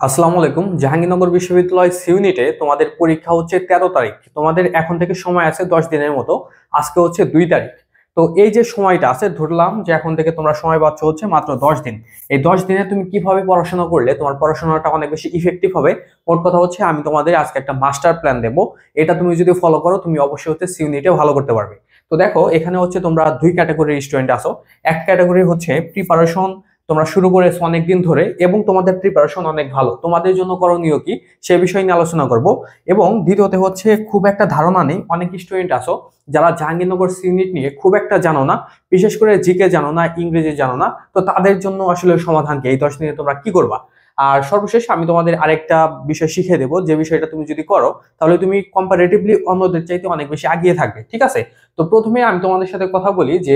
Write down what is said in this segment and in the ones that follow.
আসসালামু আলাইকুম। জাহাঙ্গীরনগর বিশ্ববিদ্যালয় সিউনিটে তোমাদের পরীক্ষা হচ্ছে 13 তারিখ। তোমাদের এখন থেকে সময় আছে 10 দিনের মতো। আজকে হচ্ছে 2 তারিখ। তো এই যে সময়টা আছে, ধরলাম যে এখন থেকে তোমরা সময় পাচ্ছ হচ্ছে মাত্র 10 দিন। এই 10 দিনে তুমি কিভাবে পড়াশোনা করলে তোমার পড়াশোনাটা অনেক বেশি ইফেক্টিভ হবে। মোট কথা হচ্ছে আমি তোমাদের আজকে একটা মাস্টার প্ল্যান দেবো। এটা তুমি যদি ফলো করো তুমি অবশ্যই হচ্ছে সিউনিটে ভালো করতে পারবে। তো দেখো, এখানে হচ্ছে তোমরা দুই ক্যাটাগরির স্টুডেন্ট আছো। এক ক্যাটাগরি হচ্ছে প্রিপারেশন তোমরা শুরু করেছো অনেকদিন ধরে এবং তোমাদের প্রিপারেশন অনেক ভালো, তোমাদের জন্য করণীয় কি সে বিষয় নিয়ে আলোচনা করব। এবং দ্বিতীয়তে হচ্ছে খুব একটা ধারণা নেই, অনেক স্টুডেন্ট আছো যারা জাহাঙ্গীরনগর সিউনিট নিয়ে খুব একটা জানো না, বিশেষ করে জিকে জানো না, ইংরেজি জানো না। তো তাদের জন্য আসলে সমাধান কি, এই 10 দিনে তোমরা কি করবা। আর সর্বশেষ আমি তোমাদের আরেকটা বিষয় শিখিয়ে দেবো, যে বিষয়টা তুমি যদি করো তাহলে তুমি কম্পারেটিভলি অন্যদের চাইতে অনেক বেশি এগিয়ে থাকবে, ঠিক আছে। তো প্রথমে আমি তোমাদের সাথে কথা বলি যে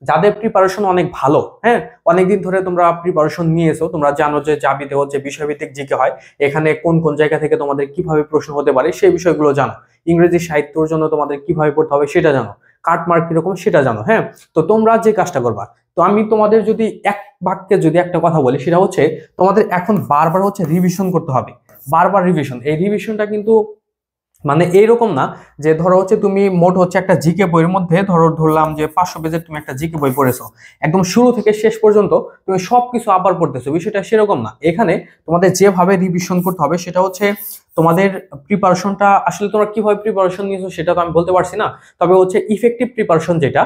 যাদের প্রিপারেশন অনেক ভালো, হ্যাঁ, অনেকদিন ধরে তোমরা প্রিপারেশন নিয়েছো, তোমরা জানো যে জাবিতে হচ্ছে বিষয়ভিত্তিক জিকে হয়, এখানে কোন কোন জায়গা থেকে তোমাদের কিভাবে প্রশ্ন হতে পারে সেই বিষয়গুলো জানো। ইংরেজি সাহিত্যের জন্য তোমাদের কিভাবে পড়তে হবে সেটা জানো, কাট মার্ক কিরকম সেটা জানো, হ্যাঁ। তো তোমরা যে কাজটা করবা, তো আমি তোমাদের যদি এক বাক্যে যদি একটা কথা বলি সেটা হচ্ছে তোমাদের এখন বারবার হচ্ছে রিভিশন করতে হবে। বারবার রিভিশন, এই রিভিশনটা কিন্তু মানে এইরকম না যে ধরো হচ্ছে তুমি মোট হচ্ছে একটা জিকে বইয়ের মধ্যে ধরলাম যে 500 পেজের তুমি একটা জিকে বই পড়েছো, একদম শুরু থেকে শেষ পর্যন্ত তুমি সবকিছু আবার পড়তেছো, বিষয়টা সেরকম না। এখানে তোমাদের যেভাবে রিভিশন করতে হবে সেটা হচ্ছে তোমাদের প্রিপারেশনটা আসলে তোমরা কিভাবে প্রিপারেশন নিয়েছো সেটা তো আমি বলতে পারছি না, তবে হচ্ছে ইফেক্টিভ প্রিপারেশন যেটা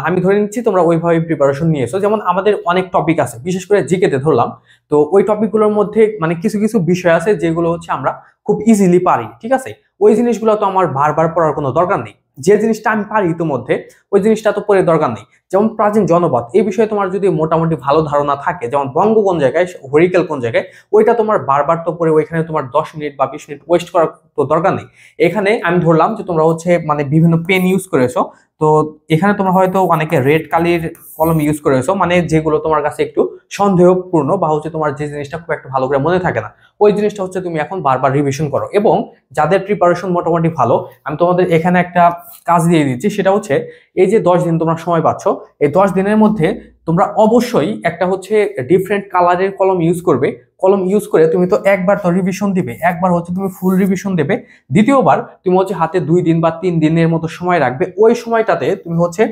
আমি ধরে নিচ্ছি তোমরা ওইভাবে প্রিপারেশন নিয়েছো। যেমন আমাদের অনেক টপিক আছে, বিশেষ করে জিকেতে ধরলাম, তো ওই টপিকগুলোর মধ্যে মানে কিছু কিছু বিষয় আছে যেগুলো হচ্ছে আমরা খুব ইজিলি পারি, ঠিক আছে। ওই জিনিসগুলো তো আমার বারবার পড়ার কোনো দরকার নেই, যে জিনিসটা আমি পারি ইতিমধ্যে ওই জিনিসটা তো পড়ে দরকার নেই। যেমন প্রাচীন জনপদ, এই বিষয়ে তোমার যদি মোটামুটি ভালো ধারণা থাকে, যেমন বঙ্গ কোন জায়গায়, হরিকেল কোন জায়গায়, ওইটা তোমার বারবার তো পড়ে ওইখানে তোমার 10 মিনিট বা 20 মিনিট ওয়েস্ট করার তো দরকার নেই। এখানে আমি ধরলাম যে তোমরা হচ্ছে মানে বিভিন্ন পেন ইউজ করেছো, তো এখানে তোমরা হয়তো অনেকে রেড কালির কলম ইউজ করেছো, মানে যেগুলো তোমার কাছে একটু সন্দেহপূর্ণ বা হচ্ছে তোমার যে জিনিসটা খুব একটা ভালো করে মনে থাকে না, ওই জিনিসটা হচ্ছে তুমি এখন বারবার রিভিশন করো। এবং যাদের প্রিপারেশন মোটামুটি ভালো, আমি তোমাদের এখানে একটা কাজ দিয়ে দিচ্ছি, সেটা হচ্ছে এই যে 10 দিন তোমরা সময় পাচ্ছ, এই 10 দিনের মধ্যে তোমরা অবশ্যই একটা হচ্ছে ডিফারেন্ট কালারের কলম ইউজ করবে। কলম ইউজ করে তুমি তো একবার তো রিভিশন দিবে, একবার হচ্ছে তুমি ফুল রিভিশন দেবে, দ্বিতীয়বার তুমি হচ্ছে হাতে 2 দিন বা 3 দিনের মতো সময় রাখবে। ওই সময়টাতে তুমি হচ্ছে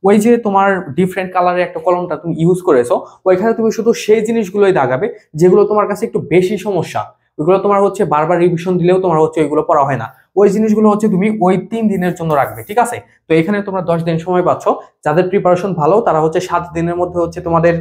ওই যে তোমার ডিফারেন্ট কালারের একটা কলমটা তুমি ইউজ করেছো, ওইখানে তুমি শুধু সেই জিনিসগুলোই দাগাবে যেগুলো তোমার কাছে একটু বেশি সমস্যা, ওইগুলো তোমার হচ্ছে বারবার রিভিশন দিলেও তোমার হচ্ছে ওইগুলো পড়া হয় না, ওই জিনিসগুলো হচ্ছে তুমি ওই 3 দিনের জন্য রাখবে, ঠিক আছে। তো এখানে তোমরা 10 দিন সময় পাচ্ছ। যাদের প্রিপারেশন ভালো তারা হচ্ছে 7 দিনের মধ্যে হচ্ছে তোমাদের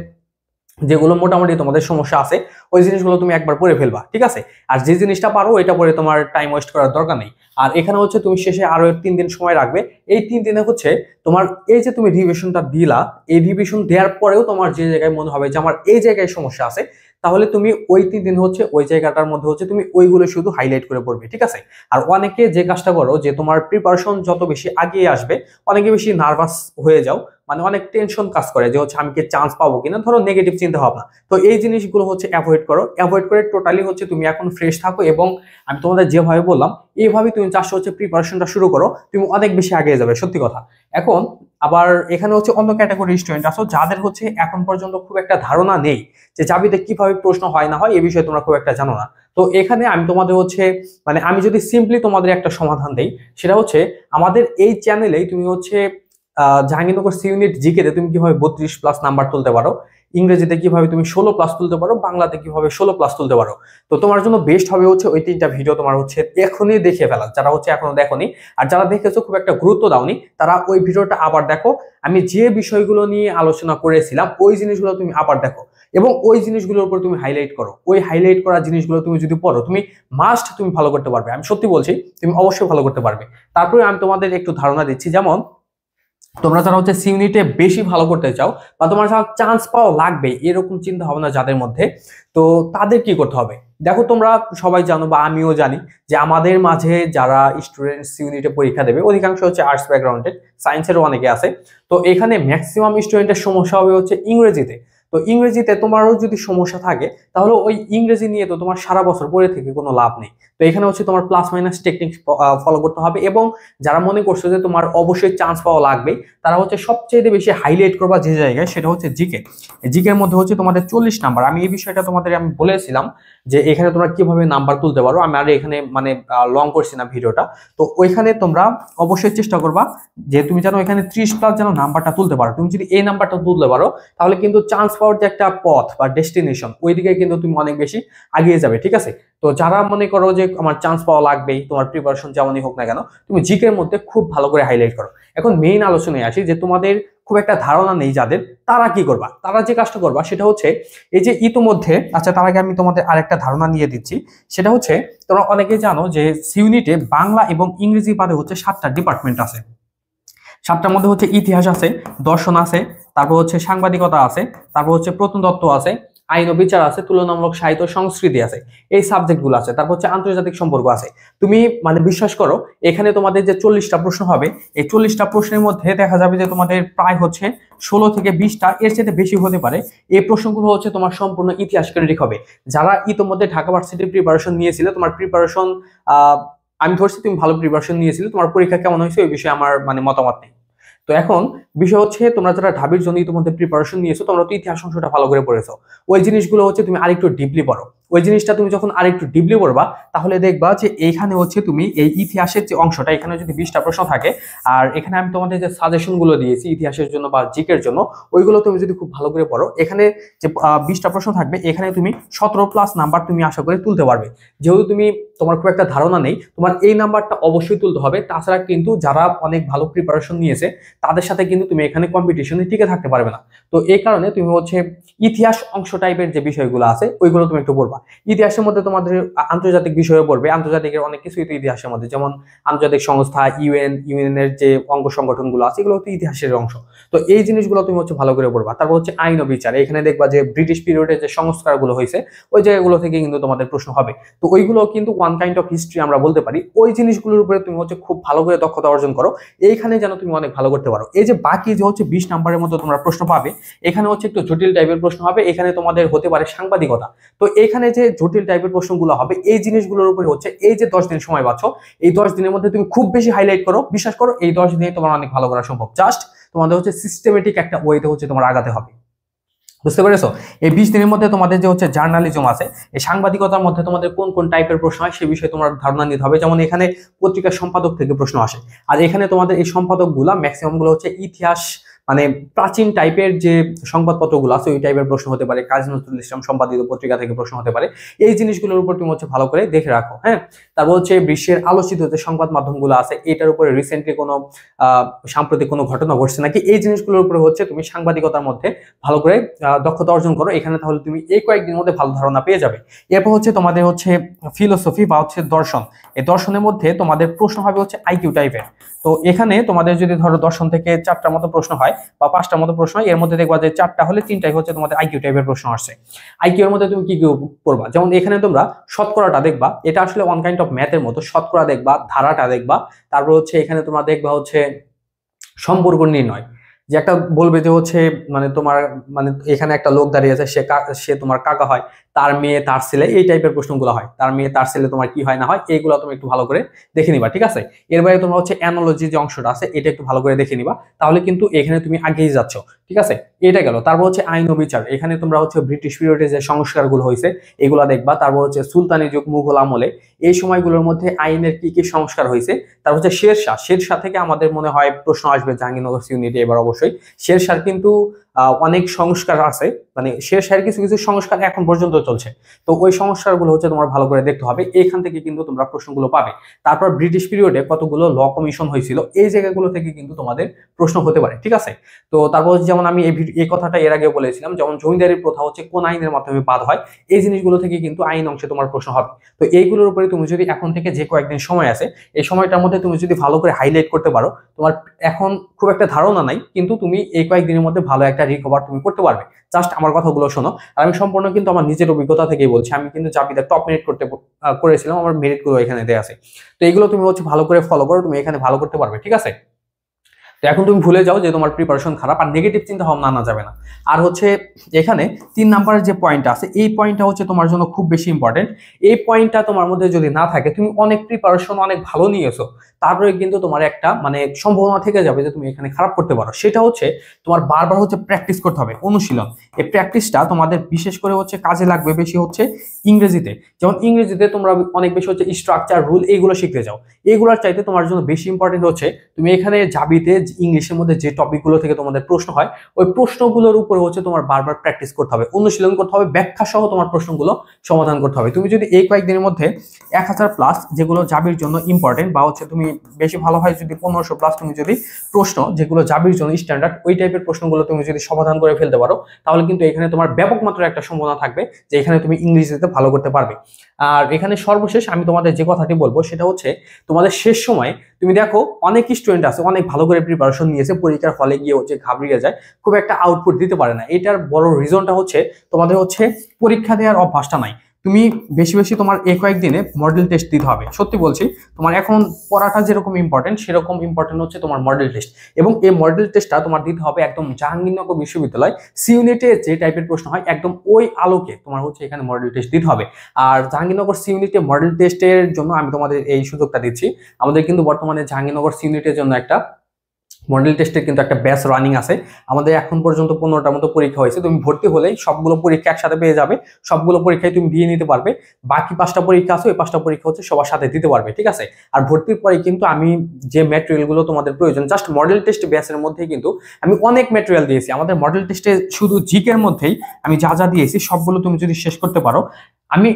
যেগুলো মোটামুটি তোমাদের সমস্যা আছে ওই জিনিসগুলো তুমি একবার পড়ে ফেলবা, ঠিক আছে। আর যে জিনিসটা পারো এটা পড়ে তোমার টাইম ওয়েস্ট করার দরকার নেই। আর এখানে হচ্ছে তুমি শেষে আরো 3 দিন সময় রাখবে। এই 3 দিনে হচ্ছে তোমার এই যে তুমি রিভিশনটা দিলা, এই রিভিশন দেওয়ার পরেও তোমার যে জায়গায় মনে হবে যে আমার এই জায়গায় সমস্যা আছে, তাহলে তুমি ওই 3 দিন হচ্ছে ওই জায়গাটার মধ্যে হচ্ছে তুমি ওইগুলো শুধু হাইলাইট করে পড়বে, ঠিক আছে। আর অনেকে যে কাজটা করো যে তোমার প্রিপারেশন যত বেশি আগিয়ে আসবে অনেকে বেশি নার্ভাস হয়ে যাও, মানে অনেক টেনশন কাজ করে যে হচ্ছে আমি কি চান্স পাবো কিনা, ধরো নেগেটিভ চিন্তা ভাবনা। তো এই জিনিসগুলো হচ্ছে অ্যাভয়েড করো, অ্যাভয়েড করে টোটালি হচ্ছে তুমি এখন ফ্রেশ থাকো। এবং আমি তোমাদের যেভাবে বললাম এইভাবে তুমি চারশো হচ্ছে প্রিপারেশনটা শুরু করো, তুমি অনেক বেশি আগে যাবে, সত্যি কথা। এখন আবার এখানে হচ্ছে অন্য ক্যাটাগরি স্টুডেন্ট আছো যাদের হচ্ছে এখন পর্যন্ত খুব একটা ধারণা নেই যে চাবিতে কিভাবে প্রশ্ন হয় না হয়, এই বিষয়ে তোমরা খুব একটা জানো না। তো এখানে আমি তোমাদের হচ্ছে মানে আমি যদি সিম্পলি তোমাদের একটা সমাধান দেই, সেটা হচ্ছে আমাদের এই চ্যানেলেই তুমি হচ্ছে জাহাঙ্গীরনগর সি ইউনিট জিকেতে তুমি কিভাবে 32+ নাম্বার তুলতে পারো, ইংরেজিতে কিভাবে তুমি 16+ তুলতে পারো, বাংলাতে কিভাবে 16+ তুলতে পারো। তো তোমার জন্য বেস্ট হবে হচ্ছে ওই 3টা ভিডিও তোমার হচ্ছে এখনই দেখে ফেলা, যারা হচ্ছে এখনো দেখোনি। আর যারা দেখেছো খুব একটা গুরুত্ব দাওনি তারা ওই ভিডিওটা আবার দেখো, আমি যে বিষয়গুলো নিয়ে আলোচনা করেছিলাম ওই জিনিসগুলো তুমি আবার দেখো এবং ওই জিনিসগুলোর উপর তুমি হাইলাইট করো। ওই হাইলাইট করা জিনিসগুলো তুমি যদি পড়ো তুমি মাস্ট তুমি ভালো করতে পারবে, আমি সত্যি বলছি তুমি অবশ্যই ভালো করতে পারবে। তারপরে আমি তোমাদের একটু ধারণা দিচ্ছি, যেমন তোমরা যারা হচ্ছে সি ইউনিটে বেশি ভালো করতে চাও বা তোমার চান্স পাওয়া লাগবে এরকম চিন্তা ভাবনা যাদের মধ্যে, তো তাদের কি করতে হবে। দেখো, তোমরা সবাই জানো বা আমিও জানি যে আমাদের মাঝে যারা স্টুডেন্ট সি ইউনিটে পরীক্ষা দেবে অধিকাংশ হচ্ছে আর্টস ব্যাকগ্রাউন্ডের, সায়েন্সেরও অনেকে আছে। তো এখানে ম্যাক্সিমাম স্টুডেন্টের সমস্যা হবে হচ্ছে ইংরেজিতে। তো ইংরেজিতে তোমারও যদি সমস্যা থাকে তাহলে ওই ইংরেজি নিয়ে তো তোমার সারা বছর পড়ে থেকে কোনো লাভ নেই। তো এখানে হচ্ছে তোমার প্লাস মাইনাস টেকনিক ফলো করতে হবে, এবং যারা মনে করছো যে তোমার অবশ্যই চান্স পাওয়া লাগবে তারা হচ্ছে সবচেয়ে বেশি হাইলাইট করবা যে জায়গায়, সেটা হচ্ছে জিকে। জিকের মধ্যে হচ্ছে তোমাদের 40 নাম্বার। আমি এই বিষয়টা তোমাদের আমি বলেছিলাম যে এখানে তোমরা কিভাবে নাম্বার তুলতে পারো, আমি আর এখানে মানে লং করছি না ভিডিওটা। তো ওইখানে তোমরা অবশ্যই চেষ্টা করবা যে তুমি যেন এখানে 30+ যেন নাম্বারটা তুলতে পারো। তুমি যদি এই নাম্বারটা তুলতে পারো তাহলে কিন্তু চান্স পাওয়ার যে একটা পথ বা ডেস্টিনেশন, ওইদিকে কিন্তু তুমি অনেক বেশি আগিয়ে যাবে, ঠিক আছে। তো যারা মনে করো যে আমার চান্স পাওয়া লাগবেই, তোমার প্রিপারেশন যেমনই হোক না কেন, তুমি জিকের মধ্যে খুব ভালো করে হাইলাইট করো। এখন মেইন আলোচনায় আসি যে তোমাদের খুব একটা ধারণা নেই যাদের, তারা কি করবা, তারা যে কাজটা করবা সেটা হচ্ছে এই যে ইতোমধ্যে, আচ্ছা তার আগে আমি তোমাদের আরেকটা ধারণা নিয়ে দিচ্ছি। সেটা হচ্ছে তোমরা অনেকেই জানো যে সিউনিটে বাংলা এবং ইংরেজি বাদে হচ্ছে 7টা ডিপার্টমেন্ট আছে। 7টার মধ্যে হচ্ছে ইতিহাস আছে, দর্শন আছে, তারপর হচ্ছে সাংবাদিকতা আছে, তারপর হচ্ছে প্রত্নতত্ত্ব আছে, আইন ও বিচার আছে, তুলনামূলক সাহিত্য সংস্কৃতি আছে, এই সাবজেক্টগুলো আছে। তারপর হচ্ছে আন্তর্জাতিক সম্পর্ক আছে। তুমি মানে বিশ্বাস করো এখানে তোমাদের যে 40টা প্রশ্ন হবে, এই 40টা প্রশ্নের মধ্যে দেখা যাবে যে তোমাদের প্রায় হচ্ছে 16 থেকে 20টা, এর চেয়ে বেশি হতে পারে, এই প্রশ্নগুলো হচ্ছে তোমার সম্পূর্ণ ইতিহাস কেন্দ্রিক হবে। যারা ইতোমধ্যে ঢাকা ভার্সিটির প্রিপারেশন নিয়েছিল, তোমার প্রিপারেশন আমি ধরছি তুমি ভালো প্রিপারেশন নিয়েছিলে, তোমার পরীক্ষা কেমন হয়েছে ওই বিষয়ে আমার মানে মতামত নেই। তো এখন বিষয় হচ্ছে তোমরা যারা ঢাবির জন্য ইতিমধ্যে প্রিপারেশন নিয়েছো, তোমরা তো ইতিহাস অংশটা ভালো করে পড়েছো, ওই জিনিসগুলো হচ্ছে তুমি আরেকটু ডিপলি পড়ো। ওই জিনিসটা তুমি যখন আরেকটু ডিপলি পড়বা তাহলে দেখবা যে এইখানে হচ্ছে তুমি এই ইতিহাসের যে অংশটা, এখানে যদি 20টা প্রশ্ন থাকে, আর এখানে আমি তোমাদের যে সাজেশন গুলো দিয়েছি ইতিহাসের জন্য বা জিকের জন্য, ওইগুলো তুমি যদি খুব ভালো করে পড়ো, এখানে যে 20টা প্রশ্ন থাকবে এখানে তুমি 17+ নাম্বার তুমি আশা করে তুলতে পারবে। যেহেতু তুমি তোমার খুব একটা ধারণা নেই, তোমার এই নাম্বারটা অবশ্যই তুলতে হবে। তাছাড়া কিন্তু যারা অনেক ভালো প্রিপারেশন নিয়েছে তাদের সাথে কিন্তু তুমি এখানে কম্পিটিশনে টিকে থাকতে পারবে না। তো এই কারণে তুমি হচ্ছে ইতিহাস অংশ টাইপের যে বিষয়গুলো আছে ওইগুলো তুমি একটু পড়বা। ইতিহাসের মধ্যে তোমাদের আন্তর্জাতিক বিষয়ে পড়বে, আন্তর্জাতিকের অনেক কিছুই তো ইতিহাসের মধ্যে, যেমন আন্তর্জাতিক সংস্থা, ইউএনের যে অঙ্গ সংগঠনগুলো আছে এগুলো তো ইতিহাসের অংশ। তো এই জিনিসগুলো তুমি হচ্ছে ভালো করে পড়বা। তারপর হচ্ছে আইন ও বিচার, এখানে দেখবা যে ব্রিটিশ পিরিয়ডে যে সংস্কারগুলো হয়েছে ওই জায়গাগুলো থেকে কিন্তু তোমাদের প্রশ্ন হবে। তো ওইগুলো কিন্তু ওয়ান কাইন্ড অফ হিস্ট্রি আমরা বলতে পারি। ওই জিনিসগুলোর উপরে তুমি হচ্ছে খুব ভালো করে দক্ষতা অর্জন করো, এইখানে যেন তুমি অনেক ভালো করতে পারো। এই যে বাকি যে হচ্ছে 20 নাম্বারের মতো তোমরা প্রশ্ন পাবে, এখানে হচ্ছে একটু জটিল টাইপের প্রশ্ন হবে। এখানে তোমাদের হতে পারে সাংবাদিকতা। তো এখানে যে জটিল টাইপের প্রশ্নগুলো হবে এই জিনিসগুলোর উপরে হচ্ছে এই যে 10 দিন সময় পাচ্ছ, এই 10 দিনের মধ্যে তুমি খুব বেশি হাইলাইট করো। বিশ্বাস করো এই 10 দিনে তোমার অনেক ভালো করা সম্ভব। জাস্ট তোমাদের হচ্ছে সিস্টেমেটিক একটা ওয়েতে হচ্ছে তোমার আগাতে হবে। বুঝতে পেরেছো? এই 20 দিনের মধ্যে তোমাদের যে হচ্ছে জার্নালিজম আছে, এই সাংবাদিকতার মধ্যে তোমাদের কোন কোন টাইপের প্রশ্ন হয় সে বিষয়ে তোমার ধারণা নিতে হবে। যেমন এখানে পত্রিকার সম্পাদক থেকে প্রশ্ন আসে, আর এখানে তোমাদের এই সম্পাদকগুলা ম্যাক্সিমাম গুলো হচ্ছে ইতিহাস মানে প্রাচীন টাইপের যে সংবাদপত্রগুলো আছে ওই টাইপের প্রশ্ন হতে পারে, কাজী নজরুল ইসলাম সম্পাদিত পত্রিকা থেকে প্রশ্ন হতে পারে। এই জিনিসগুলোর উপর তুমি হচ্ছে ভালো করে দেখে রাখো। হ্যাঁ, তারপর হচ্ছে বিশ্বের আলোচিত যে সংবাদ মাধ্যমগুলো আছে এটার উপরে রিসেন্টলি কোনো সাম্প্রতিক কোনো ঘটনা ঘটছে নাকি, এই জিনিসগুলোর উপরে হচ্ছে তুমি সাংবাদিকতার মধ্যে ভালো করে দক্ষতা অর্জন করো। এখানে তাহলে তুমি এই কয়েকদিনের মধ্যে ভালো ধারণা পেয়ে যাবে। এরপর হচ্ছে তোমাদের হচ্ছে ফিলোসফি বা হচ্ছে দর্শন। এই দর্শনের মধ্যে তোমাদের প্রশ্ন হবে হচ্ছে আইকিউ টাইপের। তো এখানে তোমাদের যদি ধরো দর্শন থেকে 4টার মতো প্রশ্ন হয় বা 5টার মতো প্রশ্ন হয়, এর মধ্যে দেখবা যে 4টা হলে 3টাই হচ্ছে তোমাদের আইকিউ টাইপের প্রশ্ন আসছে। আইকিউ এর মধ্যে তুমি কি কি করবা, যেমন এখানে তোমরা শতকরাটা দেখবা, এটা আসলে ওয়ান কাইন্ড অফ ম্যাথের মতো। শতকরা দেখবা, ধারাটা দেখবা, তারপর হচ্ছে এখানে তোমরা দেখবা হচ্ছে সম্পর্ক নির্ণয়, যে একটা বলবে যে হচ্ছে মানে তোমার মানে এখানে একটা লোক দাঁড়িয়ে আছে, সে তোমার কাকা হয়, তার মেয়ে তার ছেলে, এই টাইপের প্রশ্নগুলো হয়। তার মেয়ে তার ছেলে তোমার কি হয় না হয়, এইগুলো তুমি একটু ভালো করে দেখে নিবা, ঠিক আছে। এর বাইরে তোমরা হচ্ছে অ্যানালজি যে অংশটা আছে এটা একটু ভালো করে দেখে নিবা, তাহলে কিন্তু এখানে তুমি আগেই যাচ্ছ, ঠিক আছে। এটা গেল। তারপর হচ্ছে আইন ও বিচার, এখানে তোমরা হচ্ছে ব্রিটিশ পিরিয়ডে যে সংস্কারগুলো হয়েছে এগুলো দেখবা। তারপর হচ্ছে সুলতানি যুগ, মুঘল আমলে এই সময়গুলোর মধ্যে আইনের কি কি সংস্কার হয়েছে। তারপর হচ্ছে শেরশাহ থেকে আমাদের মনে হয় প্রশ্ন আসবে জাহাঙ্গীরনগর ইউনিটে এবার অবশ্যই। শেরশাহর কিন্তু অনেক সংস্কার আছে, মানে শেরশাহের কিছু কিছু সংস্কার এখন পর্যন্ত চলছে। তো ওই সংস্কারগুলো হচ্ছে তোমার ভালো করে দেখতে হবে, এখান থেকে কিন্তু তোমরা প্রশ্নগুলো পাবে। তারপর ব্রিটিশ পিরিয়ডে কতগুলো ল কমিশন হয়েছিল, এই জায়গাগুলো থেকে কিন্তু তোমাদের প্রশ্ন হতে পারে, ঠিক আছে। তো তারপর যেমন আমি এই কথাটা এর আগে বলেছিলাম, যেমন জমিদারি প্রথা হচ্ছে কোন আইনের মাধ্যমে বাদ হয়, এই জিনিসগুলো থেকে কিন্তু আইন অংশে তোমার প্রশ্ন হবে। তো এইগুলোর উপরে তুমি যদি এখন থেকে যে কয়েকদিন সময় আছে এই সময়টার মধ্যে তুমি যদি ভালো করে হাইলাইট করতে পারো, তোমার এখন খুব একটা ধারণা নাই কিন্তু তুমি এই কয়েকদিনের মধ্যে ভালো একটা রিকভার তুমি করতে পারবে। জাস্ট আমার কথাগুলো শোনো, আর আমি সম্পূর্ণ কিন্তু আমার নিজের অভিজ্ঞতা থেকেই বলছি। আমি কিন্তু জাবিতে টপ মেরিট করেছিলাম, আমার মেরিট গুলো এখানে দেয়া আছে। তো এইগুলো তুমি হচ্ছে ভালো করে ফলো করো, তুমি এখানে ভালো করতে পারবে, ঠিক আছে। তো এখন তুমি ভুলে যাও যে তোমার প্রিপারেশন খারাপ, আর নেগেটিভ চিন্তা ভাবনা আনা যাবে না। আর হচ্ছে এখানে 3 নাম্বারের যে পয়েন্টটা আছে, এই পয়েন্টটা হচ্ছে তোমার জন্য খুব বেশি ইম্পর্টেন্ট। এই পয়েন্টটা তোমার মধ্যে যদি না থাকে, তুমি অনেক প্রিপারেশন অনেক ভালো নিয়েছো, তারপরে কিন্তু তোমার একটা মানে সম্ভাবনা থেকে যাবে যে তুমি এখানে খারাপ করতে পারো। সেটা হচ্ছে তোমার বারবার হচ্ছে প্র্যাকটিস করতে হবে, অনুশীলন। এই প্র্যাকটিসটা তোমাদের বিশেষ করে হচ্ছে কাজে লাগবে বেশি হচ্ছে ইংরেজিতে। যেমন ইংরেজিতে তোমরা অনেক বেশি হচ্ছে স্ট্রাকচার, রুল এইগুলো শিখতে যাও। এইগুলোর চাইতে তোমার জন্য বেশি ইম্পর্টেন্ট হচ্ছে তুমি এখানে জাবিতে ইংলিশের মধ্যে যে টপিকগুলো থেকে তোমাদের প্রশ্ন হয়, ওই প্রশ্নগুলোর উপরে হচ্ছে তোমার বারবার প্র্যাকটিস করতে হবে, অনুশীলন করতে হবে, ব্যাখ্যা সহ তোমার প্রশ্নগুলো সমাধান করতে হবে। তুমি যদি এই কয়েকদিনের মধ্যে 1000+ যেগুলো জাবির জন্য ইম্পর্টেন্ট, বা হচ্ছে তুমি বেশি ভালো হয় যদি 1500+ তুমি যদি প্রশ্ন যেগুলো জাবির জন্য স্ট্যান্ডার্ড, ওই টাইপের প্রশ্নগুলো তুমি যদি সমাধান করে ফেলতে পারো, তাহলে কিন্তু এখানে তোমার ব্যাপক মাত্রার একটা সম্ভাবনা থাকবে যে এখানে তুমি ইংরেজিতে ভালো করতে পারবে। আর এখানে সর্বশেষ আমি তোমাদের যে কথাটি বলবো সেটা হচ্ছে, তোমাদের শেষ সময় তুমি দেখো অনেক স্টুডেন্ট আছে অনেক ভালো করে প্রিপারেশন নিয়েছে, পরীক্ষার হলে গিয়ে হচ্ছে ঘাবড়িয়ে যায়, খুব একটা আউটপুট দিতে পারে না। এটার বড় রিজনটা হচ্ছে তোমাদের হচ্ছে পরীক্ষা দেওয়ার অভ্যাসটা নাই। তুমি বেশি বেশি তোমার এই কয়েকদিনে মডেল টেস্ট দিতে হবে। সত্যি বলছি, তোমার এখন পড়াটা যেরকম ইম্পর্টেন্ট, সেরকম ইম্পর্টেন্ট হচ্ছে তোমার মডেল টেস্ট। এবং এই মডেল টেস্টটা তোমার দিতে হবে একদম জাহাঙ্গীরনগর বিশ্ববিদ্যালয় সি ইউনিটে যে টাইপের প্রশ্ন হয়, একদম ওই আলোকে তোমার হচ্ছে এখানে মডেল টেস্ট দিতে হবে। আর জাহাঙ্গীরনগর সি ইউনিটে মডেল টেস্টের জন্য আমি তোমাদের এই সুযোগটা দিচ্ছি। আমাদের কিন্তু বর্তমানে জাহাঙ্গীরনগর সি ইউনিটের জন্য একটা মডেল টেস্টের কিন্তু একটা ব্যাচ রানিং আছে। আমাদের এখন পর্যন্ত 15টার মতো পরীক্ষা হয়েছে। তুমি ভর্তি হলেই সবগুলো পরীক্ষা একসাথে পেয়ে যাবে, সবগুলো পরীক্ষায় তুমি দিয়ে নিতে পারবে। বাকি 5টা পরীক্ষা আছে, ওই 5টা পরীক্ষা হচ্ছে সবার সাথে দিতে পারবে, ঠিক আছে? আর ভর্তির পরে কিন্তু আমি যে ম্যাটেরিয়ালগুলো তোমাদের প্রয়োজন, জাস্ট মডেল টেস্ট ব্যাচের মধ্যেই কিন্তু আমি অনেক ম্যাটেরিয়াল দিয়েছি। আমাদের মডেল টেস্টে শুধু জিকের মধ্যেই আমি যা যা দিয়েছি সবগুলো তুমি যদি শেষ করতে পারো, আমি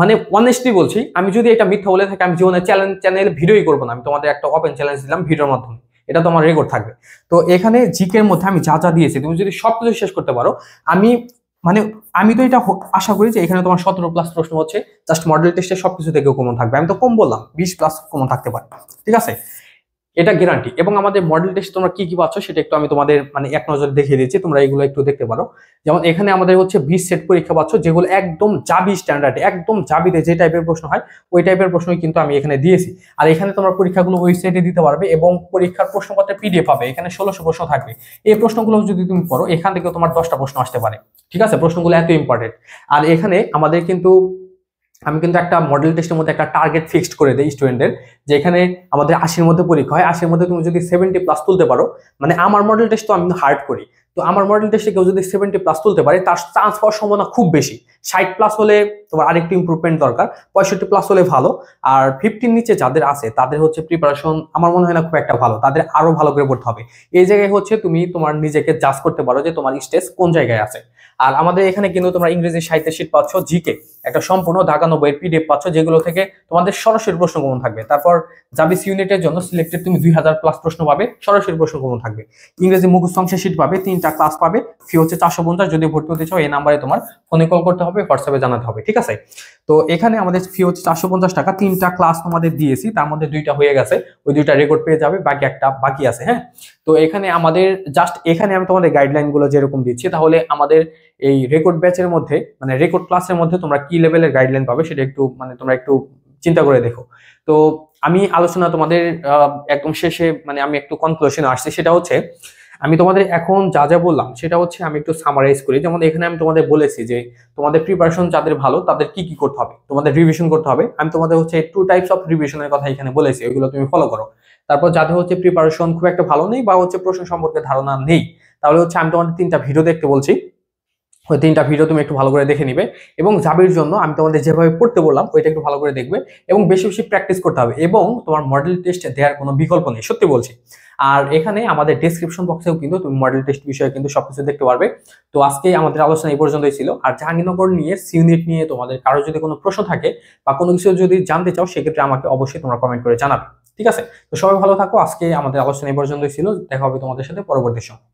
মানে অনেস্টলি বলছি, আমি যদি এটা মিথ্যা বলে থাকি, আমি জীবনে চ্যানেলে ভিডিওই করবো না। আমি তোমাদের একটা ওপেন চ্যালেঞ্জ দিলাম ভিডিওর মাধ্যমে, এটা তোমার রেকর্ড থাকবে। তো এখানে জিকের মধ্যে আমি যা যা দিয়েছি তুমি যদি সবকিছু শেষ করতে পারো, আমি মানে আমি তো এটা আশা করি যে এখানে তোমার 17+ প্রশ্ন হচ্ছে জাস্ট মডেল টেস্টে সবকিছু থেকে কমন থাকবে। আমি তো কম বললাম, 20+ কমন থাকতে পারে, ঠিক আছে? এটা গ্যারান্টি। এবং আমাদের মডেল টেস্ট তোমরা কি কি পাচ্ছ সেটা একটু আমি তোমাদের মানে এক নজর দেখিয়ে দিচ্ছি, তোমরা এগুলো একটু দেখতে পারো। যেমন এখানে আমাদের হচ্ছে 20 সেট পরীক্ষা পাচ্ছ, যেগুলো একদম জাবি স্ট্যান্ডার্ড, একদম জাবিতে যে টাইপের প্রশ্ন হয় ওই টাইপের প্রশ্নই কিন্তু আমি এখানে দিয়েছি। আর এখানে তোমরা পরীক্ষাগুলো ওয়েবসাইটে দিতে পারবে, এবং পরীক্ষার প্রশ্নপত্রের পিডিএফ পাবে। এখানে 1600 প্রশ্ন থাকবে। এই প্রশ্নগুলো যদি তুমি পড়ো, এখান থেকে তোমার 10টা প্রশ্ন আসতে পারে, ঠিক আছে? প্রশ্নগুলো এত ইম্পর্টেন্ট। আর এখানে আমাদের কিন্তু আমি কিন্তু একটা মডেল টেস্টের মধ্যে একটা টার্গেট ফিক্সড করে দেই স্টুডেন্টদের, যে এখানে আমাদের 80-র মধ্যে পরীক্ষা হয়, 80-র মধ্যে তুমি যদি 70+ তুলতে পারো, মানে আমার মডেল টেস্ট তো আমি হার্ড করি, তো আমার মডেল টেস্টে কেউ যদি 70+ তুলতে পারে, তার চান্স পাওয়ার সম্ভাবনা খুব বেশি। 60+ হলে তোমার আরেকটু ইম্প্রুভমেন্ট দরকার, 65+ হলে ভালো। আর 50-র নিচে যাদের আছে তাদের হচ্ছে প্রিপারেশন আমার মনে হয় না খুব একটা ভালো, তাদের আরো ভালো করে পড়তে হবে। এই জায়গায় হচ্ছে তুমি তোমার নিজেকে জাজ করতে পারো যে তোমার স্টেজ কোন জায়গায় আছে। আর আমাদের এখানে কিন্তু তোমরা ইংরেজি সাহিত্যের শীট পাচ্ছ, জিকে একটা সম্পূর্ণ ঢাকানো বইয়ের পিডিএফ পাচ্ছ, যেগুলো থেকে তোমাদের সরাসরি প্রশ্ন কমন থাকবে। তারপর জাবিস ইউনিটের জন্য সিলেক্টেড তুমি 2000+ প্রশ্ন পাবে, সরাসরি প্রশ্ন কমন থাকবে। ইংরেজি মুখস্থ অংশের শীট পাবে, 3টা ক্লাস পাবে, ফি হচ্ছে 450। যদি ভর্তি হতে চাও এই নাম্বারে তোমার ফোনে কল করতে হবে, হোয়াটসঅ্যাপে জানাতে হবে, ঠিক আছে? তো এখানে আমাদের ফি হচ্ছে 450 টাকা। 3টা ক্লাস তোমাদের দিয়েছি, তার মধ্যে 2টা হয়ে গেছে, ওই 2টা রেকর্ড পেয়ে যাবে, বাকি একটা বাকি আছে। হ্যাঁ, তো এখানে আমাদের জাস্ট এখানে আমি তোমাদের গাইডলাইন গুলো যেরকম দিচ্ছি, তাহলে আমাদের এই রেকর্ড ব্যাচের মধ্যে মানে রেকর্ড ক্লাসের মধ্যে তোমরা কি লেভেলের গাইডলাইন পাবে সেটা একটু মানে তোমরা একটু চিন্তা করে দেখো। তো আমি আলোচনা তোমাদের একদম শেষে মানে আমি একটু কনক্লুশনে আসছি, সেটা হচ্ছে আমি তোমাদের এখন যা যা বললাম সেটা হচ্ছে আমি একটু সামারাইজ করি। যেমন এখানে আমি তোমাদের বলেছি যে তোমাদের প্রিপারেশন যাদের ভালো তাদের কি কি করতে হবে, তোমাদের রিভিশন করতে হবে। আমি তোমাদের হচ্ছে 2 টাইপস অফ রিভিশনের কথা এখানে বলেছি, ওইগুলো তুমি ফলো করো। তারপর যাদের হচ্ছে প্রিপারেশন খুব একটা ভালো নেই বা হচ্ছে প্রশ্ন সম্পর্কে ধারণা নেই, তাহলে হচ্ছে আমি তোমাদের 3টা ভিডিও দেখতে বলছি, ওই 3টা ভিডিও তুমি একটু ভালো করে দেখে নিবে। এবং জাবির জন্য আমি তোমাদের যেভাবে পড়তে বললাম ওইটা একটু ভালো করে দেখবে, এবং বেশি বেশি প্র্যাকটিস করতে হবে। এবং তোমার মডেল টেস্ট দেওয়ার কোনো বিকল্প নেই, সত্যি বলছি। আর এখানে আমাদের ডেসক্রিপশন বক্সেও কিন্তু তুমি মডেল টেস্ট বিষয়ে কিন্তু সবকিছু দেখতে পারবে। তো আজকে আমাদের আলোচনা এই পর্যন্তই ছিল। আর জাহাঙ্গীরনগর নিয়ে সি ইউনিট নিয়ে তোমাদের কারো যদি কোনো প্রশ্ন থাকে বা কোনো কিছু যদি জানতে চাও, সেক্ষেত্রে আমাকে অবশ্যই তোমরা কমেন্ট করে জানাবে, ঠিক আছে? তো সবাই ভালো থাকো। আজকে আমাদের আলোচনা এই পর্যন্তই ছিল, দেখা হবে তোমাদের সাথে পরবর্তী সময়।